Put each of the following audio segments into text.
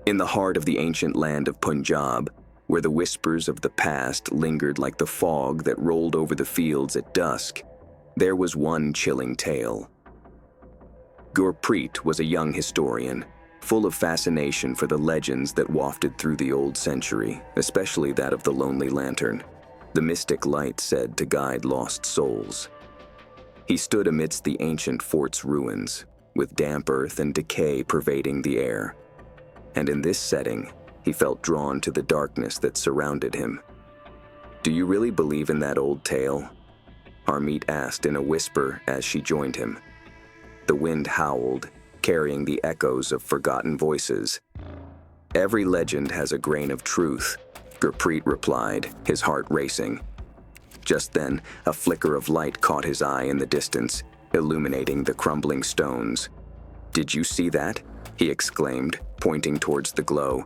In the heart of the ancient land of Punjab, where the whispers of the past lingered like the fog that rolled over the fields at dusk, there was one chilling tale. Gurpreet was a young historian, full of fascination for the legends that wafted through the old century, especially that of the Lonely Lantern, the mystic light said to guide lost souls. He stood amidst the ancient fort's ruins, with damp earth and decay pervading the air. And in this setting, he felt drawn to the darkness that surrounded him. "Do you really believe in that old tale?" Harmeet asked in a whisper as she joined him. The wind howled, carrying the echoes of forgotten voices. "Every legend has a grain of truth," Gurpreet replied, his heart racing. Just then, a flicker of light caught his eye in the distance, illuminating the crumbling stones. "Did you see that?" he exclaimed, pointing towards the glow.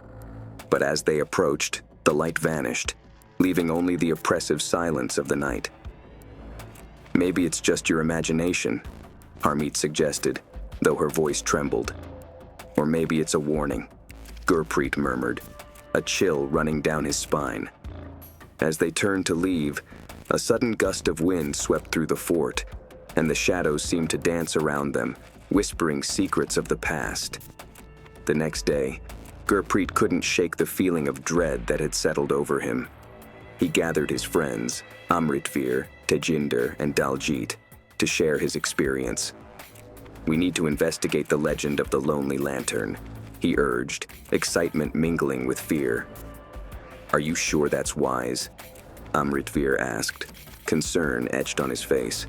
But as they approached, the light vanished, leaving only the oppressive silence of the night. "Maybe it's just your imagination," Harmeet suggested, though her voice trembled. "Or maybe it's a warning," Gurpreet murmured, a chill running down his spine. As they turned to leave, a sudden gust of wind swept through the fort, and the shadows seemed to dance around them, whispering secrets of the past. The next day, Gurpreet couldn't shake the feeling of dread that had settled over him. He gathered his friends, Amritvir, Tejinder, and Daljit, to share his experience. "We need to investigate the legend of the Lonely Lantern," he urged, excitement mingling with fear. "Are you sure that's wise?" Amritvir asked, concern etched on his face.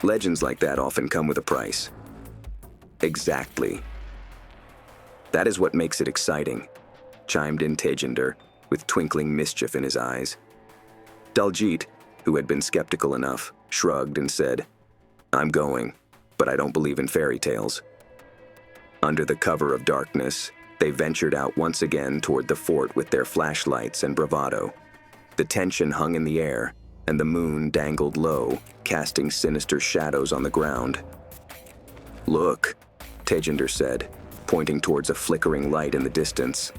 "Legends like that often come with a price." "Exactly. That is what makes it exciting," chimed in Tejinder, with twinkling mischief in his eyes. Daljit, who had been skeptical enough, shrugged and said, "I'm going, but I don't believe in fairy tales." Under the cover of darkness, they ventured out once again toward the fort with their flashlights and bravado. The tension hung in the air, and the moon dangled low, casting sinister shadows on the ground. "Look," Tejinder said, pointing towards a flickering light in the distance.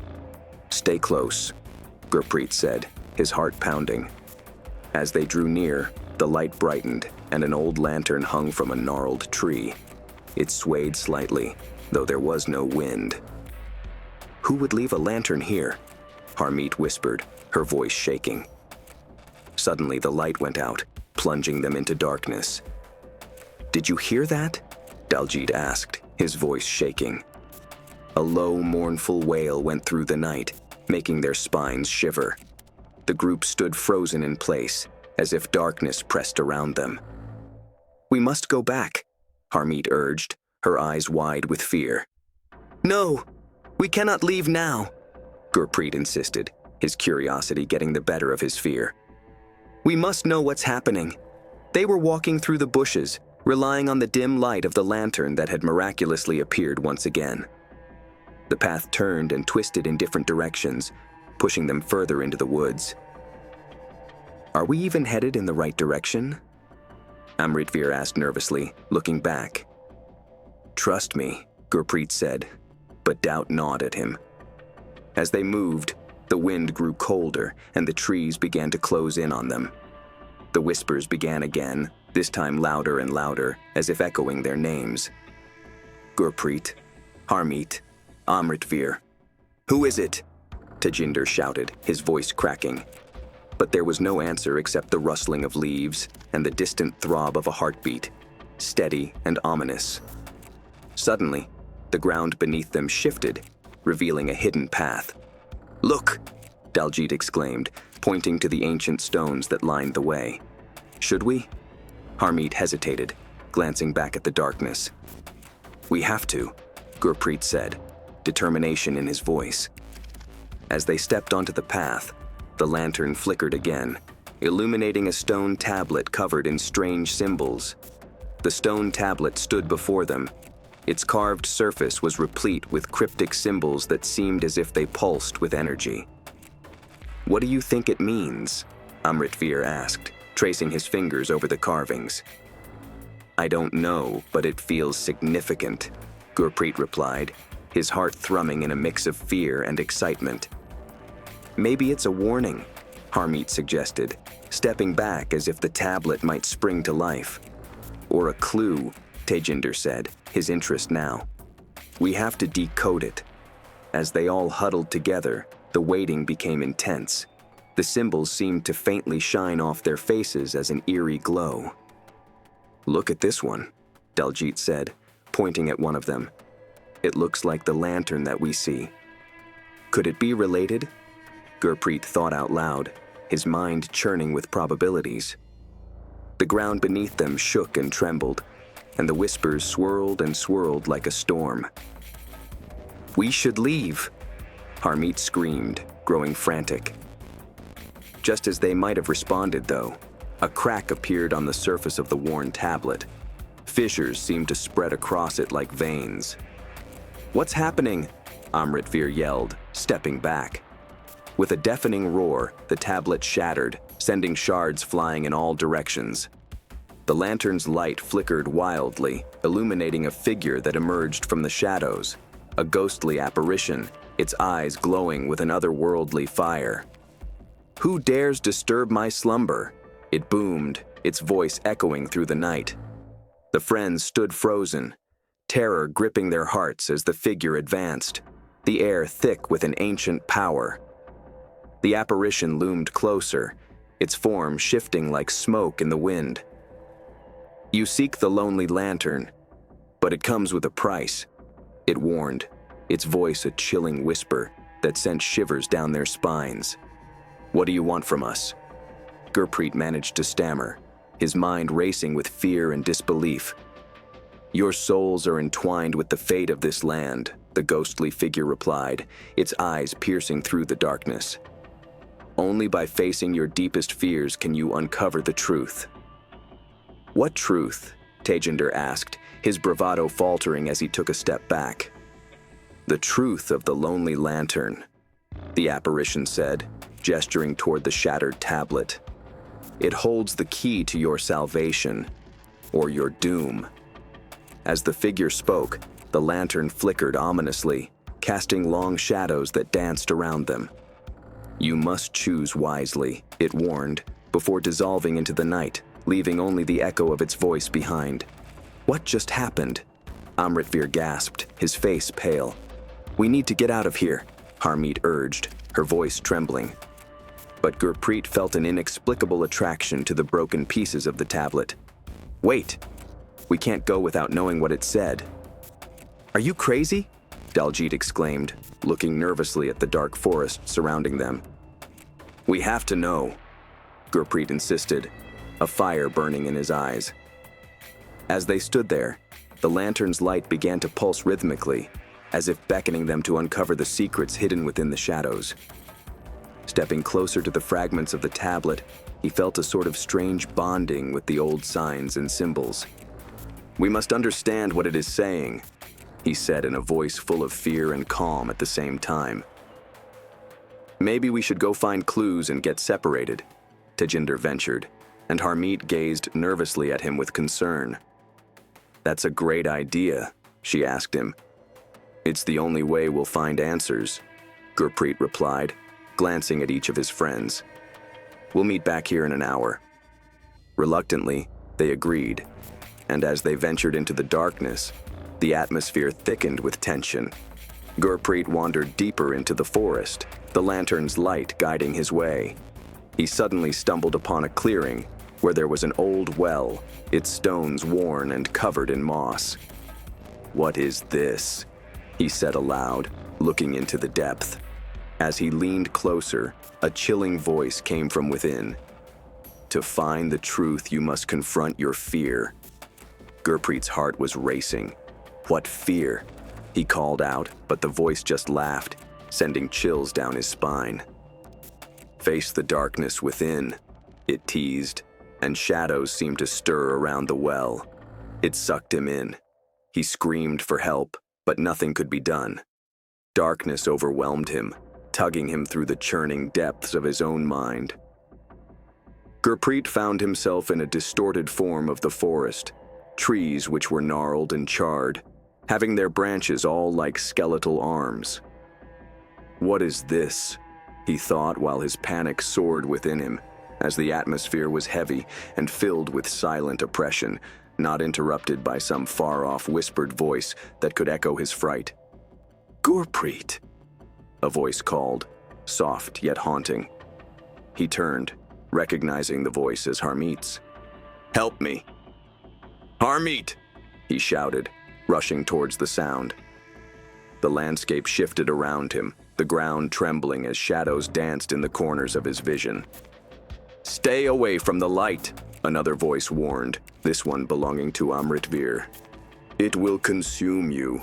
"Stay close," Gurpreet said, his heart pounding. As they drew near, the light brightened, and an old lantern hung from a gnarled tree. It swayed slightly, though there was no wind. "Who would leave a lantern here?" Harmeet whispered, her voice shaking. Suddenly the light went out, plunging them into darkness. "Did you hear that?" Daljit asked, his voice shaking. A low, mournful wail went through the night, making their spines shiver. The group stood frozen in place, as if darkness pressed around them. "We must go back," Harmeet urged, her eyes wide with fear. "No, we cannot leave now," Gurpreet insisted, his curiosity getting the better of his fear. "We must know what's happening." They were walking through the bushes, relying on the dim light of the lantern that had miraculously appeared once again. The path turned and twisted in different directions, pushing them further into the woods. "Are we even headed in the right direction?" Amritvir asked nervously, looking back. "Trust me," Gurpreet said, but doubt gnawed at him. As they moved, the wind grew colder and the trees began to close in on them. The whispers began again, this time louder and louder, as if echoing their names. "Gurpreet, Harmeet, Amritvir. Who is it?" Tejinder shouted, his voice cracking. But there was no answer except the rustling of leaves and the distant throb of a heartbeat, steady and ominous. Suddenly, the ground beneath them shifted, revealing a hidden path. "Look!" Daljit exclaimed, pointing to the ancient stones that lined the way. "Should we?" Harmeet hesitated, glancing back at the darkness. "We have to," Gurpreet said, determination in his voice. As they stepped onto the path, the lantern flickered again, illuminating a stone tablet covered in strange symbols. The stone tablet stood before them. Its carved surface was replete with cryptic symbols that seemed as if they pulsed with energy. "What do you think it means?" Amritvir asked, tracing his fingers over the carvings. "I don't know, but it feels significant," Gurpreet replied, his heart thrumming in a mix of fear and excitement. "Maybe it's a warning," Harmeet suggested, stepping back as if the tablet might spring to life. "Or a clue," Tejinder said, his interest now. "We have to decode it." As they all huddled together, the waiting became intense. The symbols seemed to faintly shine off their faces as an eerie glow. "Look at this one," Daljit said, pointing at one of them. "It looks like the lantern that we see." "Could it be related?" Gurpreet thought out loud, his mind churning with probabilities. The ground beneath them shook and trembled, and the whispers swirled and swirled like a storm. "We should leave!" Harmeet screamed, growing frantic. Just as they might have responded, though, a crack appeared on the surface of the worn tablet. Fissures seemed to spread across it like veins. "What's happening?" Amritvir yelled, stepping back. With a deafening roar, the tablet shattered, sending shards flying in all directions. The lantern's light flickered wildly, illuminating a figure that emerged from the shadows, a ghostly apparition, its eyes glowing with an otherworldly fire. "Who dares disturb my slumber?" It boomed, its voice echoing through the night. The friends stood frozen, terror gripping their hearts as the figure advanced, the air thick with an ancient power. The apparition loomed closer, its form shifting like smoke in the wind. "You seek the lonely lantern, but it comes with a price," it warned, its voice a chilling whisper that sent shivers down their spines. "What do you want from us?" Gurpreet managed to stammer, his mind racing with fear and disbelief. "Your souls are entwined with the fate of this land," the ghostly figure replied, its eyes piercing through the darkness. "Only by facing your deepest fears can you uncover the truth." "What truth?" Tejinder asked, his bravado faltering as he took a step back. "The truth of the lonely lantern," the apparition said, gesturing toward the shattered tablet. "It holds the key to your salvation, or your doom." As the figure spoke, the lantern flickered ominously, casting long shadows that danced around them. "You must choose wisely," it warned, before dissolving into the night, leaving only the echo of its voice behind. "What just happened?" Amritvir gasped, his face pale. "We need to get out of here," Harmeet urged, her voice trembling. But Gurpreet felt an inexplicable attraction to the broken pieces of the tablet. "Wait! We can't go without knowing what it said." "Are you crazy?" Daljit exclaimed, looking nervously at the dark forest surrounding them. "We have to know," Gurpreet insisted, a fire burning in his eyes. As they stood there, the lantern's light began to pulse rhythmically, as if beckoning them to uncover the secrets hidden within the shadows. Stepping closer to the fragments of the tablet, he felt a sort of strange bonding with the old signs and symbols. "We must understand what it is saying," he said in a voice full of fear and calm at the same time. "Maybe we should go find clues and get separated," Tejinder ventured, and Harmeet gazed nervously at him with concern. "That's a great idea," she asked him. "It's the only way we'll find answers," Gurpreet replied, glancing at each of his friends. "We'll meet back here in an hour." Reluctantly, they agreed, and as they ventured into the darkness, the atmosphere thickened with tension. Gurpreet wandered deeper into the forest, the lantern's light guiding his way. He suddenly stumbled upon a clearing where there was an old well, its stones worn and covered in moss. "What is this?" he said aloud, looking into the depth. As he leaned closer, a chilling voice came from within. "To find the truth, you must confront your fear." Gurpreet's heart was racing. "What fear?" he called out, but the voice just laughed, sending chills down his spine. "Face the darkness within," it teased, and shadows seemed to stir around the well. It sucked him in. He screamed for help, but nothing could be done. Darkness overwhelmed him, tugging him through the churning depths of his own mind. Gurpreet found himself in a distorted form of the forest, trees which were gnarled and charred, having their branches all like skeletal arms. What is this? He thought while his panic soared within him, as the atmosphere was heavy and filled with silent oppression, not interrupted by some far-off whispered voice that could echo his fright. "Gurpreet," a voice called, soft yet haunting. He turned, recognizing the voice as Harmeet's. "Help me!" "Harmeet!" he shouted, rushing towards the sound. The landscape shifted around him, the ground trembling as shadows danced in the corners of his vision. "Stay away from the light," another voice warned, this one belonging to Amritvir. "It will consume you."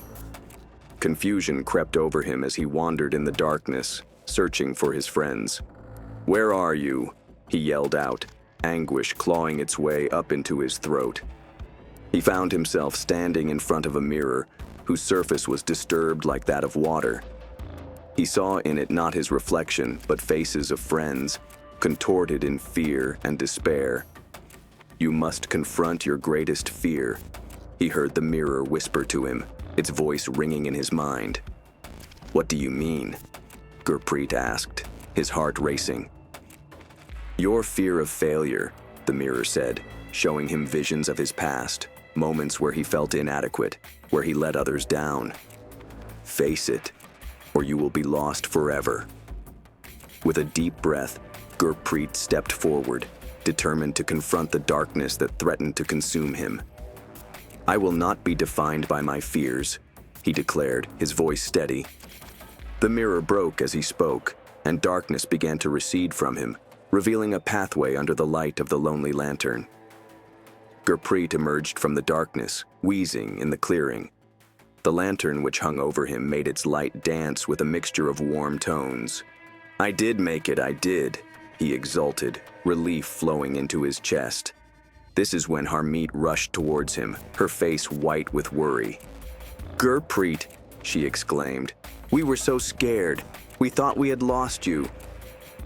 Confusion crept over him as he wandered in the darkness, searching for his friends. "Where are you?" he yelled out, anguish clawing its way up into his throat. He found himself standing in front of a mirror, whose surface was disturbed like that of water. He saw in it not his reflection, but faces of friends, contorted in fear and despair. "You must confront your greatest fear," he heard the mirror whisper to him, its voice ringing in his mind. "What do you mean?" Gurpreet asked, his heart racing. "Your fear of failure," the mirror said, showing him visions of his past, moments where he felt inadequate, where he let others down. "Face it, or you will be lost forever." With a deep breath, Gurpreet stepped forward, determined to confront the darkness that threatened to consume him. "I will not be defined by my fears," he declared, his voice steady. The mirror broke as he spoke, and darkness began to recede from him, revealing a pathway under the light of the lonely lantern. Gurpreet emerged from the darkness, wheezing in the clearing. The lantern which hung over him made its light dance with a mixture of warm tones. "I did make it, I did," he exulted, relief flowing into his chest. This is when Harmeet rushed towards him, her face white with worry. "Gurpreet," she exclaimed, "we were so scared. We thought we had lost you."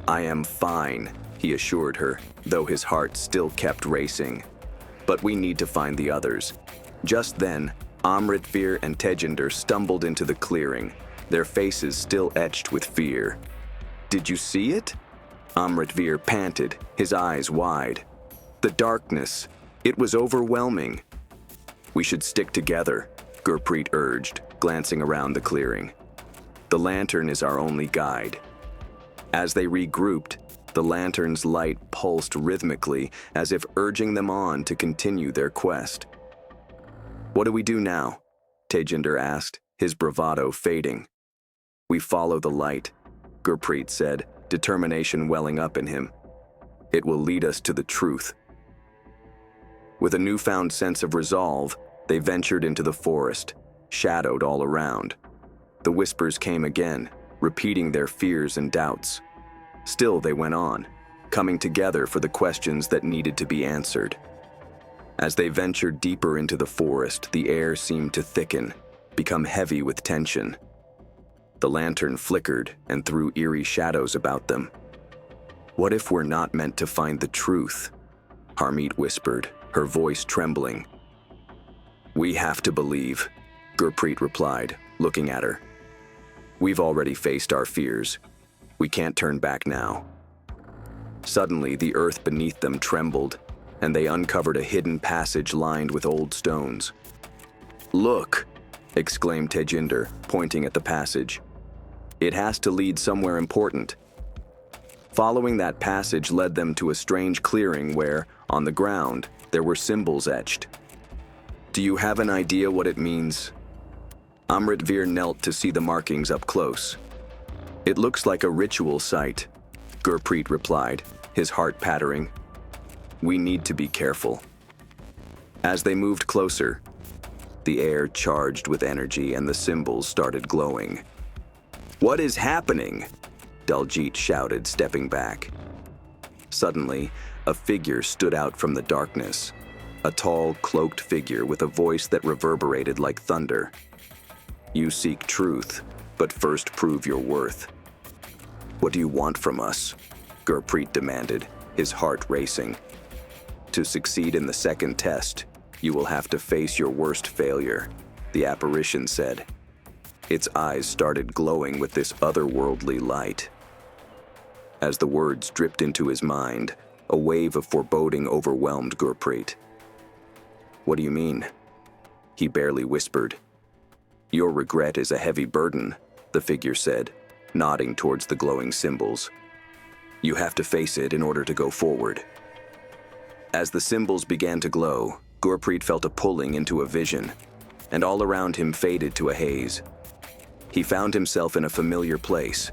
"I am fine," he assured her, though his heart still kept racing. "But we need to find the others." Just then, Amritvir and Tejinder stumbled into the clearing, their faces still etched with fear. "Did you see it?" Amritvir panted, his eyes wide. "The darkness, it was overwhelming." "We should stick together," Gurpreet urged, glancing around the clearing. "The lantern is our only guide." As they regrouped, the lantern's light pulsed rhythmically as if urging them on to continue their quest. "What do we do now?" Tejinder asked, his bravado fading. "We follow the light," Gurpreet said, determination welling up in him. "It will lead us to the truth." With a newfound sense of resolve, they ventured into the forest, shadowed all around. The whispers came again, repeating their fears and doubts. Still they went on, coming together for the questions that needed to be answered. As they ventured deeper into the forest, the air seemed to thicken, become heavy with tension. The lantern flickered and threw eerie shadows about them. "What if we're not meant to find the truth?" Harmeet whispered, her voice trembling. "We have to believe," Gurpreet replied, looking at her. "We've already faced our fears. We can't turn back now." Suddenly, the earth beneath them trembled, and they uncovered a hidden passage lined with old stones. "Look!" exclaimed Tejinder, pointing at the passage. "It has to lead somewhere important." Following that passage led them to a strange clearing where, on the ground, there were symbols etched. "Do you have an idea what it means?" Amritvir knelt to see the markings up close. "It looks like a ritual site," Gurpreet replied, his heart pattering. "We need to be careful." As they moved closer, the air charged with energy and the symbols started glowing. "What is happening?" Daljit shouted, stepping back. Suddenly, a figure stood out from the darkness, a tall, cloaked figure with a voice that reverberated like thunder. "You seek truth, but first prove your worth." "What do you want from us?" Gurpreet demanded, his heart racing. "To succeed in the second test, you will have to face your worst failure, the apparition said. Its eyes started glowing with this otherworldly light. As the words dripped into his mind, a wave of foreboding overwhelmed Gurpreet. "What do you mean?" He barely whispered. "Your regret is a heavy burden," the figure said, nodding towards the glowing symbols. "You have to face it in order to go forward." As the symbols began to glow, Gurpreet felt a pulling into a vision, and all around him faded to a haze. He found himself in a familiar place.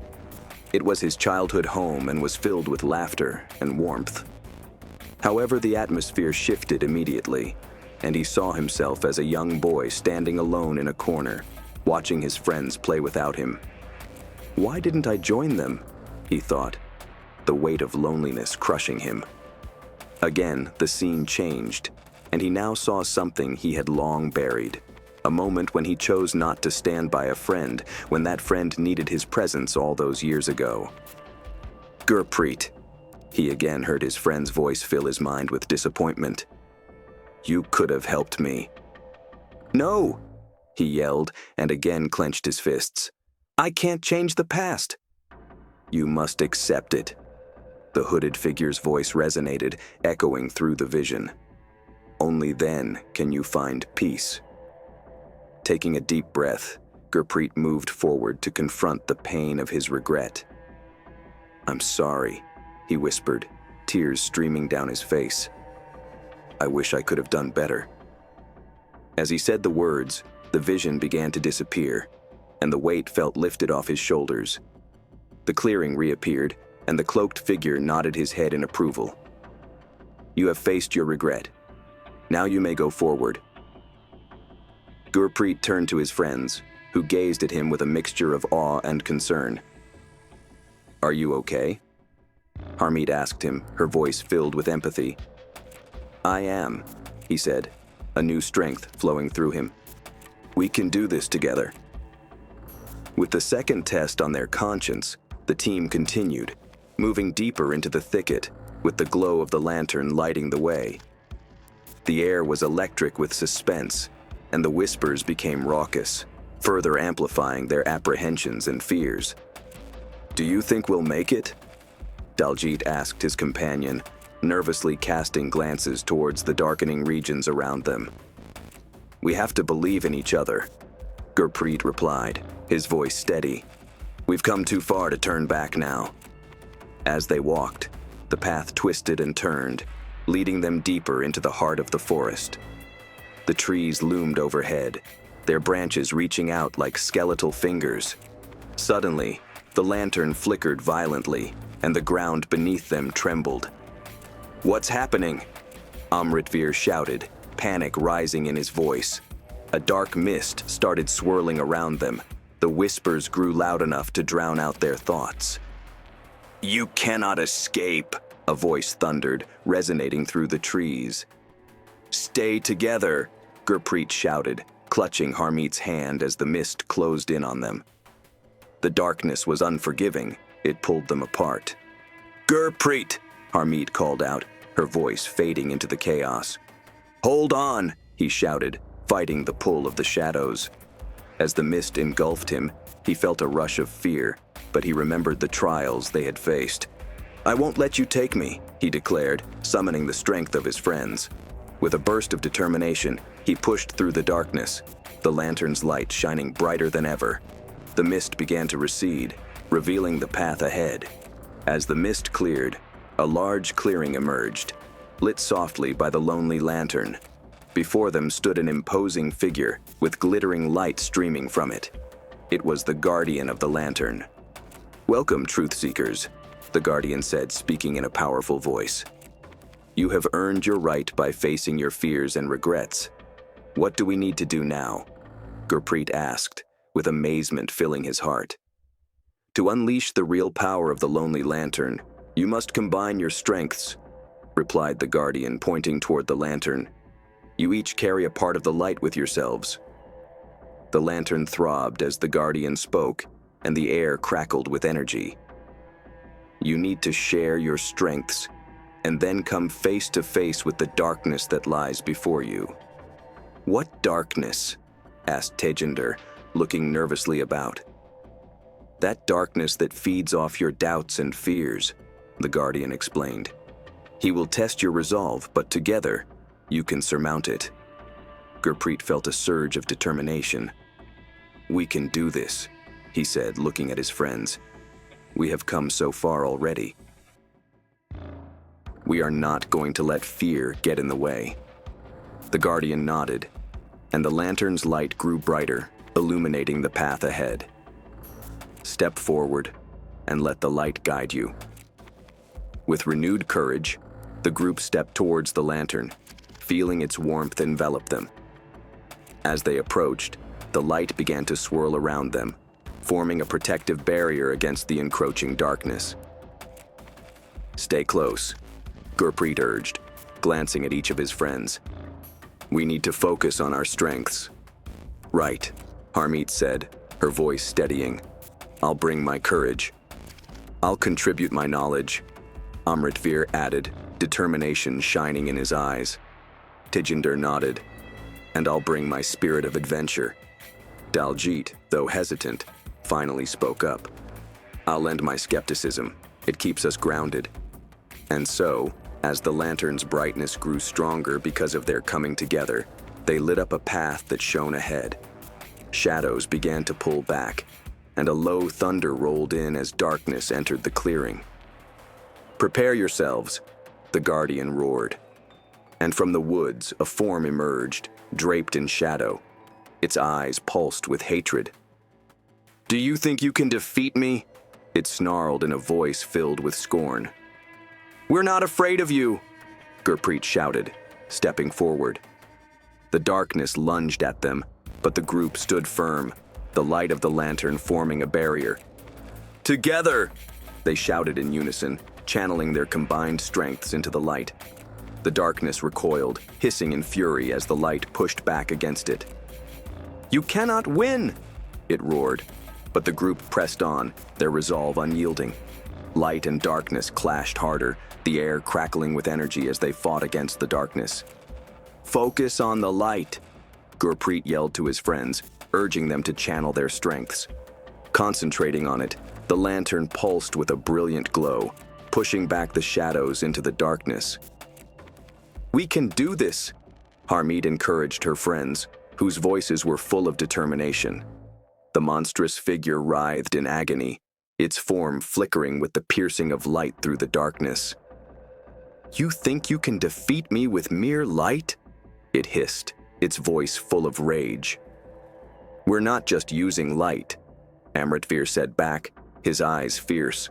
It was his childhood home and was filled with laughter and warmth. However, the atmosphere shifted immediately, and he saw himself as a young boy standing alone in a corner, watching his friends play without him. "Why didn't I join them?" he thought, the weight of loneliness crushing him. Again, the scene changed, and he now saw something he had long buried. A moment when he chose not to stand by a friend, when that friend needed his presence all those years ago. "Gurpreet," he again heard his friend's voice fill his mind with disappointment. "You could have helped me." "No!" he yelled, and again clenched his fists. "I can't change the past." "You must accept it." The hooded figure's voice resonated, echoing through the vision. "Only then can you find peace." Taking a deep breath, Gurpreet moved forward to confront the pain of his regret. "I'm sorry," he whispered, tears streaming down his face. "I wish I could have done better." As he said the words, the vision began to disappear, and the weight felt lifted off his shoulders. The clearing reappeared, and the cloaked figure nodded his head in approval. "You have faced your regret. Now you may go forward." Gurpreet turned to his friends, who gazed at him with a mixture of awe and concern. "Are you okay?" Harmeet asked him, her voice filled with empathy. "I am," he said, a new strength flowing through him. "We can do this together." With the second test on their conscience, the team continued, moving deeper into the thicket, with the glow of the lantern lighting the way. The air was electric with suspense, and the whispers became raucous, further amplifying their apprehensions and fears. "Do you think we'll make it?" Daljit asked his companion, nervously casting glances towards the darkening regions around them. "We have to believe in each other," Gurpreet replied, his voice steady. "We've come too far to turn back now." As they walked, the path twisted and turned, leading them deeper into the heart of the forest. The trees loomed overhead, their branches reaching out like skeletal fingers. Suddenly, the lantern flickered violently, and the ground beneath them trembled. "What's happening?" Amritvir shouted, panic rising in his voice. A dark mist started swirling around them. The whispers grew loud enough to drown out their thoughts. "You cannot escape," a voice thundered, resonating through the trees. "Stay together," Gurpreet shouted, clutching Harmeet's hand as the mist closed in on them. The darkness was unforgiving. It pulled them apart. "Gurpreet!" Harmeet called out, her voice fading into the chaos. "Hold on!" he shouted, fighting the pull of the shadows. As the mist engulfed him, he felt a rush of fear, but he remembered the trials they had faced. "I won't let you take me," he declared, summoning the strength of his friends. With a burst of determination, he pushed through the darkness, the lantern's light shining brighter than ever. The mist began to recede, revealing the path ahead. As the mist cleared, a large clearing emerged, lit softly by the lonely lantern. Before them stood an imposing figure, with glittering light streaming from it. It was the guardian of the lantern. "Welcome, truth seekers," the guardian said, speaking in a powerful voice. "You have earned your right by facing your fears and regrets. What do we need to do now?" Gurpreet asked, with amazement filling his heart. "To unleash the real power of the lonely lantern, you must combine your strengths," replied the guardian, pointing toward the lantern. "You each carry a part of the light with yourselves." The lantern throbbed as the guardian spoke, and the air crackled with energy. "You need to share your strengths, and then come face to face with the darkness that lies before you." "What darkness?" asked Tejinder, looking nervously about. That darkness that feeds off your doubts and fears, the Guardian explained. He will test your resolve, but together, you can surmount it. Gurpreet felt a surge of determination. We can do this, he said, looking at his friends. We have come so far already. We are not going to let fear get in the way. The Guardian nodded, and the lantern's light grew brighter, illuminating the path ahead. Step forward and let the light guide you. With renewed courage, the group stepped towards the lantern, feeling its warmth envelop them. As they approached, the light began to swirl around them, forming a protective barrier against the encroaching darkness. Stay close, Gurpreet urged, glancing at each of his friends. We need to focus on our strengths. Right, Harmeet said, her voice steadying. I'll bring my courage. I'll contribute my knowledge, Amritvir added, determination shining in his eyes. Tejinder nodded. And I'll bring my spirit of adventure. Daljit, though hesitant, finally spoke up. I'll lend my skepticism. It keeps us grounded. And so, as the lantern's brightness grew stronger because of their coming together, they lit up a path that shone ahead. Shadows began to pull back, and a low thunder rolled in as darkness entered the clearing. Prepare yourselves, the Guardian roared. And from the woods, a form emerged, draped in shadow. Its eyes pulsed with hatred. Do you think you can defeat me? It snarled in a voice filled with scorn. We're not afraid of you, Gurpreet shouted, stepping forward. The darkness lunged at them, but the group stood firm, the light of the lantern forming a barrier. Together, they shouted in unison, channeling their combined strengths into the light. The darkness recoiled, hissing in fury as the light pushed back against it. You cannot win, it roared, but the group pressed on, their resolve unyielding. Light and darkness clashed harder, the air crackling with energy as they fought against the darkness. Focus on the light, Gurpreet yelled to his friends, urging them to channel their strengths. Concentrating on it, the lantern pulsed with a brilliant glow, pushing back the shadows into the darkness. We can do this, Harmeet encouraged her friends, whose voices were full of determination. The monstrous figure writhed in agony, its form flickering with the piercing of light through the darkness. You think you can defeat me with mere light? It hissed, its voice full of rage. We're not just using light, Amritvir said back, his eyes fierce.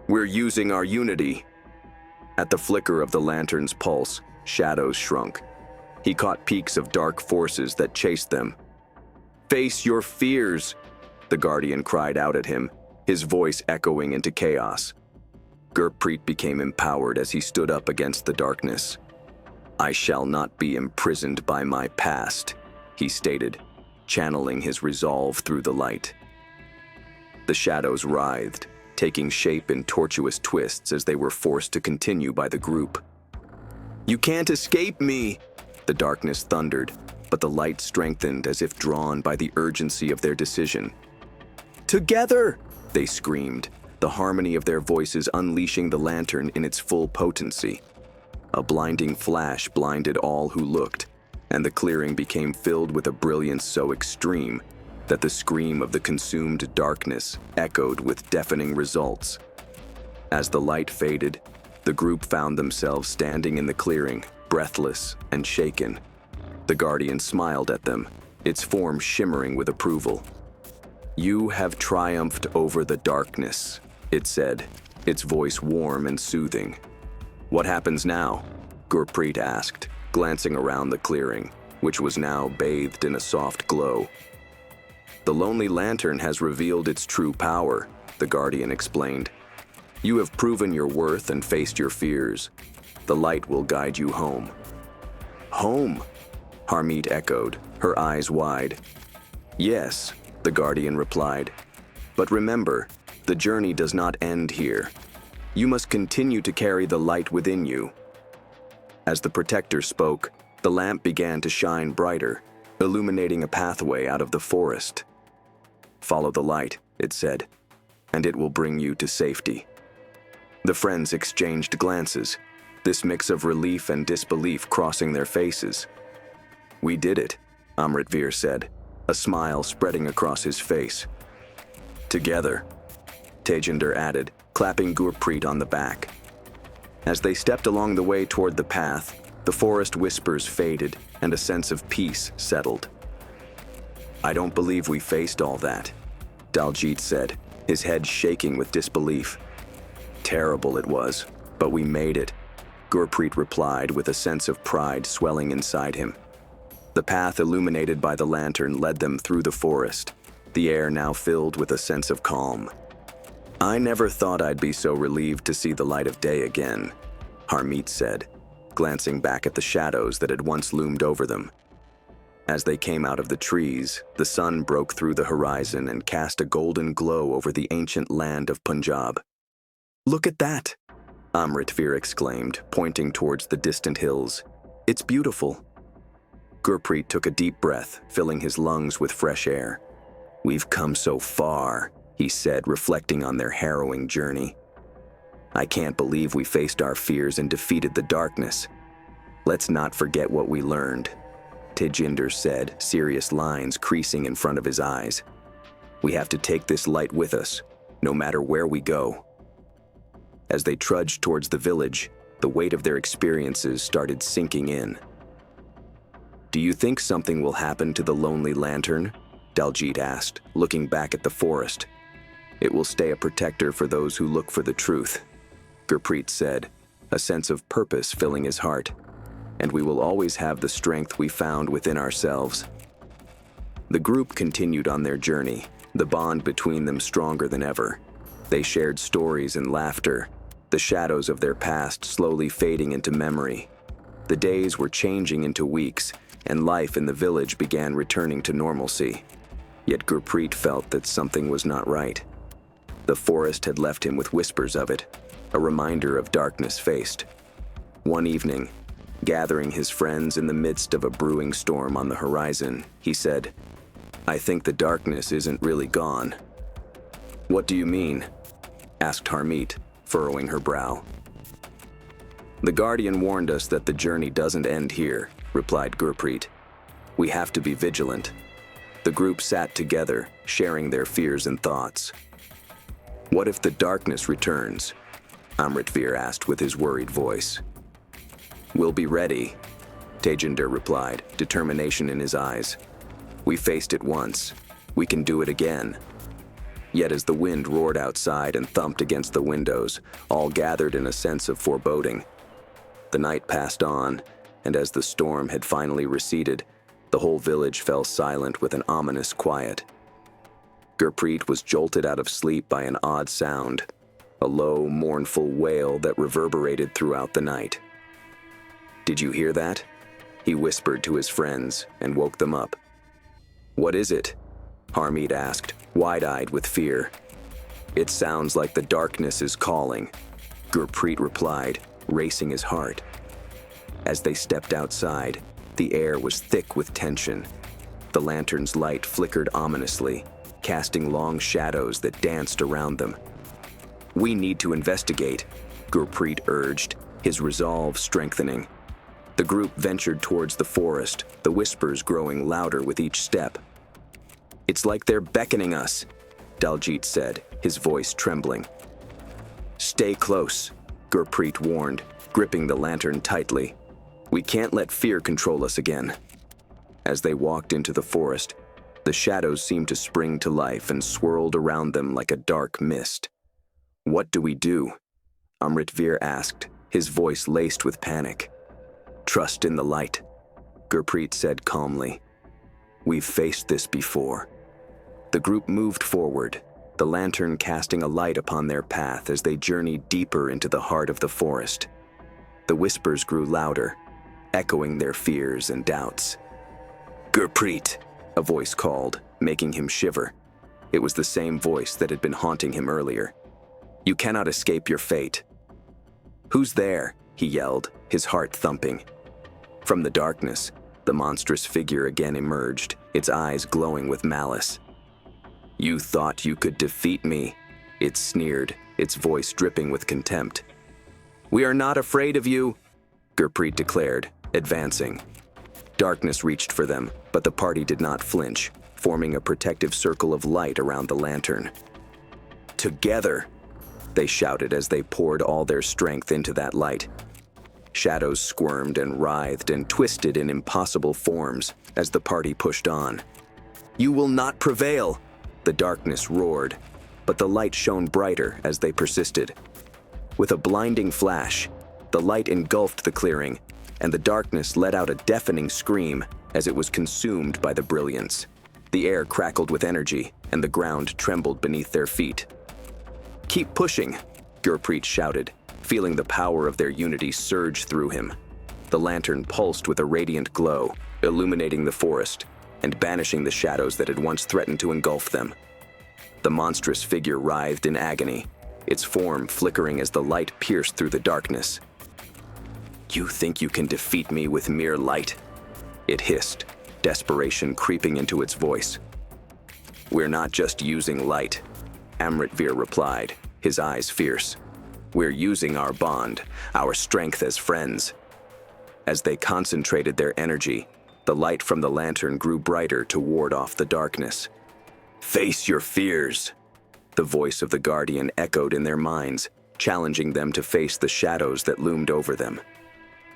We're using our unity. At the flicker of the lantern's pulse, shadows shrunk. He caught peaks of dark forces that chased them. Face your fears, the Guardian cried out at him, his voice echoing into chaos. Gurpreet became empowered as he stood up against the darkness. I shall not be imprisoned by my past, he stated, channeling his resolve through the light. The shadows writhed, taking shape in tortuous twists as they were forced to continue by the group. You can't escape me, the darkness thundered, but the light strengthened as if drawn by the urgency of their decision. Together, they screamed, the harmony of their voices unleashing the lantern in its full potency. A blinding flash blinded all who looked, and the clearing became filled with a brilliance so extreme that the scream of the consumed darkness echoed with deafening results. As the light faded, the group found themselves standing in the clearing, breathless and shaken. The Guardian smiled at them, its form shimmering with approval. You have triumphed over the darkness, it said, its voice warm and soothing. What happens now? Gurpreet asked, glancing around the clearing, which was now bathed in a soft glow. The lonely lantern has revealed its true power, the Guardian explained. You have proven your worth and faced your fears. The light will guide you home. Home? Harmeet echoed, her eyes wide. Yes, the Guardian replied. But remember, the journey does not end here. You must continue to carry the light within you. As the protector spoke, the lamp began to shine brighter, illuminating a pathway out of the forest. "Follow the light," it said, "and it will bring you to safety." The friends exchanged glances, this mix of relief and disbelief crossing their faces. "We did it," Amritvir said, a smile spreading across his face. "Together," Tejinder added, clapping Gurpreet on the back. As they stepped along the way toward the path, the forest whispers faded and a sense of peace settled. "I don't believe we faced all that," Daljit said, his head shaking with disbelief. "Terrible it was, but we made it," Gurpreet replied with a sense of pride swelling inside him. The path illuminated by the lantern led them through the forest, the air now filled with a sense of calm. "I never thought I'd be so relieved to see the light of day again," Harmeet said, glancing back at the shadows that had once loomed over them. As they came out of the trees, the sun broke through the horizon and cast a golden glow over the ancient land of Punjab. "Look at that!" Amritvir exclaimed, pointing towards the distant hills. "It's beautiful." Gurpreet took a deep breath, filling his lungs with fresh air. "We've come so far," he said, reflecting on their harrowing journey. "I can't believe we faced our fears and defeated the darkness. Let's not forget what we learned," Tejinder said, serious lines creasing in front of his eyes. "We have to take this light with us, no matter where we go." As they trudged towards the village, the weight of their experiences started sinking in. "Do you think something will happen to the lonely lantern?" Daljit asked, looking back at the forest. "It will stay a protector for those who look for the truth," Gurpreet said, a sense of purpose filling his heart. "And we will always have the strength we found within ourselves." The group continued on their journey, the bond between them stronger than ever. They shared stories and laughter, the shadows of their past slowly fading into memory. The days were changing into weeks, and life in the village began returning to normalcy. Yet Gurpreet felt that something was not right. The forest had left him with whispers of it, a reminder of darkness faced. One evening, gathering his friends in the midst of a brewing storm on the horizon, he said, "I think the darkness isn't really gone." "What do you mean?" asked Harmeet, furrowing her brow. "The Guardian warned us that the journey doesn't end here," replied Gurpreet. "We have to be vigilant." The group sat together, sharing their fears and thoughts. "What if the darkness returns?" Amritvir asked with his worried voice. "We'll be ready," Tejinder replied, determination in his eyes. "We faced it once. We can do it again." Yet as the wind roared outside and thumped against the windows, all gathered in a sense of foreboding. The night passed on, and as the storm had finally receded, the whole village fell silent with an ominous quiet. Gurpreet was jolted out of sleep by an odd sound, a low, mournful wail that reverberated throughout the night. "Did you hear that?" he whispered to his friends and woke them up. "What is it?" Harmeet asked, wide-eyed with fear. "It sounds like the darkness is calling," Gurpreet replied, racing his heart. As they stepped outside, the air was thick with tension. The lantern's light flickered ominously, casting long shadows that danced around them. "We need to investigate," Gurpreet urged, his resolve strengthening. The group ventured towards the forest, the whispers growing louder with each step. "It's like they're beckoning us," Daljit said, his voice trembling. "Stay close," Gurpreet warned, gripping the lantern tightly. "We can't let fear control us again." As they walked into the forest, the shadows seemed to spring to life and swirled around them like a dark mist. "What do we do?" Amritvir asked, his voice laced with panic. "Trust in the light," Gurpreet said calmly. "We've faced this before." The group moved forward, the lantern casting a light upon their path as they journeyed deeper into the heart of the forest. The whispers grew louder, echoing their fears and doubts. "Gurpreet," a voice called, making him shiver. It was the same voice that had been haunting him earlier. "You cannot escape your fate." "Who's there?" he yelled, his heart thumping. From the darkness, The monstrous figure again emerged, its eyes glowing with malice. "You thought you could defeat me," it sneered, its voice dripping with contempt. "We are not afraid of you," Gurpreet declared, advancing. Darkness reached for them, but the party did not flinch, forming a protective circle of light around the lantern. "Together!" they shouted as they poured all their strength into that light. Shadows squirmed and writhed and twisted in impossible forms as the party pushed on. "You will not prevail!" the darkness roared, but the light shone brighter as they persisted. With a blinding flash, the light engulfed the clearing, and the darkness let out a deafening scream as it was consumed by the brilliance. The air crackled with energy, and the ground trembled beneath their feet. "Keep pushing," Gurpreet shouted, feeling the power of their unity surge through him. The lantern pulsed with a radiant glow, illuminating the forest and banishing the shadows that had once threatened to engulf them. The monstrous figure writhed in agony, its form flickering as the light pierced through the darkness. "You think you can defeat me with mere light?" it hissed, desperation creeping into its voice. "We're not just using light," Amritvir replied, his eyes fierce. "We're using our bond, our strength as friends." As they concentrated their energy, the light from the lantern grew brighter to ward off the darkness. "Face your fears," the voice of the Guardian echoed in their minds, challenging them to face the shadows that loomed over them.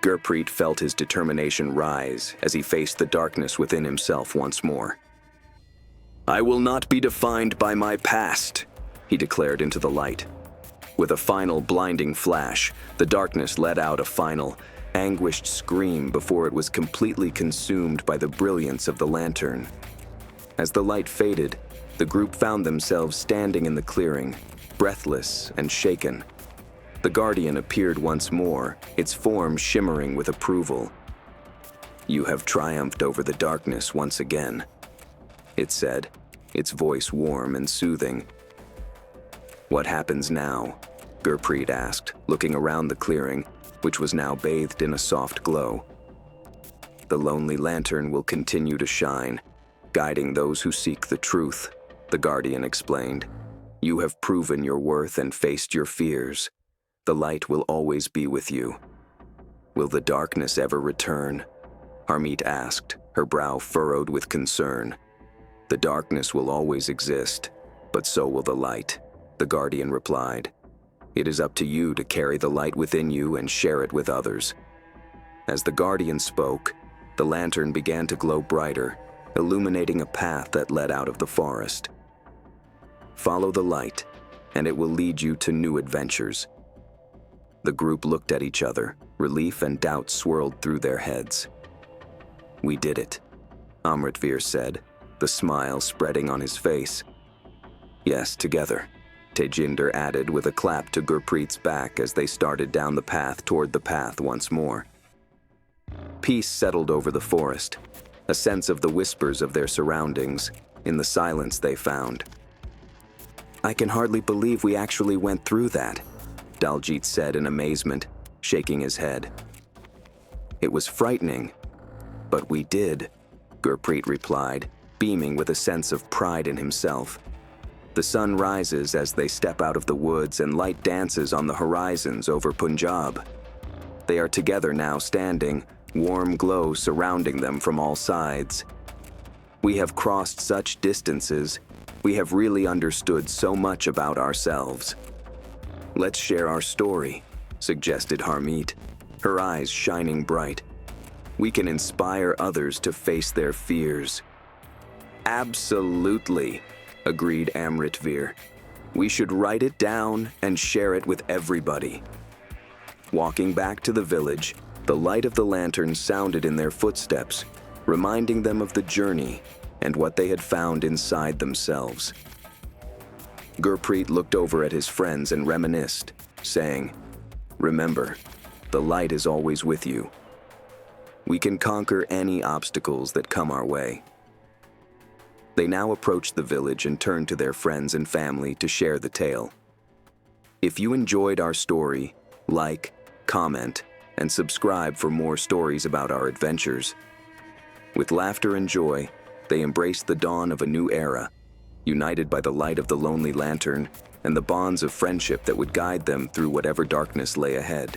Gurpreet felt his determination rise as he faced the darkness within himself once more. "I will not be defined by my past," he declared into the light. With a final blinding flash, the darkness let out a final, anguished scream before it was completely consumed by the brilliance of the lantern. As the light faded, the group found themselves standing in the clearing, breathless and shaken. The Guardian appeared once more, its form shimmering with approval. "You have triumphed over the darkness once again," it said, its voice warm and soothing. "What happens now?" Gurpreet asked, looking around the clearing, which was now bathed in a soft glow. "The lonely lantern will continue to shine, guiding those who seek the truth," the Guardian explained. "You have proven your worth and faced your fears. The light will always be with you." "Will the darkness ever return?" Harmeet asked, her brow furrowed with concern. "The darkness will always exist, but so will the light," the Guardian replied. "It is up to you to carry the light within you and share it with others." As the Guardian spoke, the lantern began to glow brighter, illuminating a path that led out of the forest. "Follow the light, and it will lead you to new adventures." The group looked at each other, relief and doubt swirled through their heads. "We did it," Amritvir said, the smile spreading on his face. "Yes, together," Tejinder added with a clap to Gurpreet's back as they started down the path toward the path once more. Peace settled over the forest, a sense of the whispers of their surroundings, in the silence they found. "I can hardly believe we actually went through that," Daljit said in amazement, shaking his head. "It was frightening, but we did," Gurpreet replied, beaming with a sense of pride in himself. The sun rises as they step out of the woods and light dances on the horizons over Punjab. They are together now standing, warm glow surrounding them from all sides. "We have crossed such distances, we have really understood so much about ourselves." "Let's share our story," suggested Harmeet, her eyes shining bright. "We can inspire others to face their fears." "Absolutely," agreed Amritvir. "We should write it down and share it with everybody." Walking back to the village, the light of the lantern sounded in their footsteps, reminding them of the journey and what they had found inside themselves. Gurpreet looked over at his friends and reminisced, saying, "Remember, the light is always with you. We can conquer any obstacles that come our way." They now approached the village and turned to their friends and family to share the tale. If you enjoyed our story, like, comment, and subscribe for more stories about our adventures. With laughter and joy, they embraced the dawn of a new era, united by the light of the lonely lantern and the bonds of friendship that would guide them through whatever darkness lay ahead.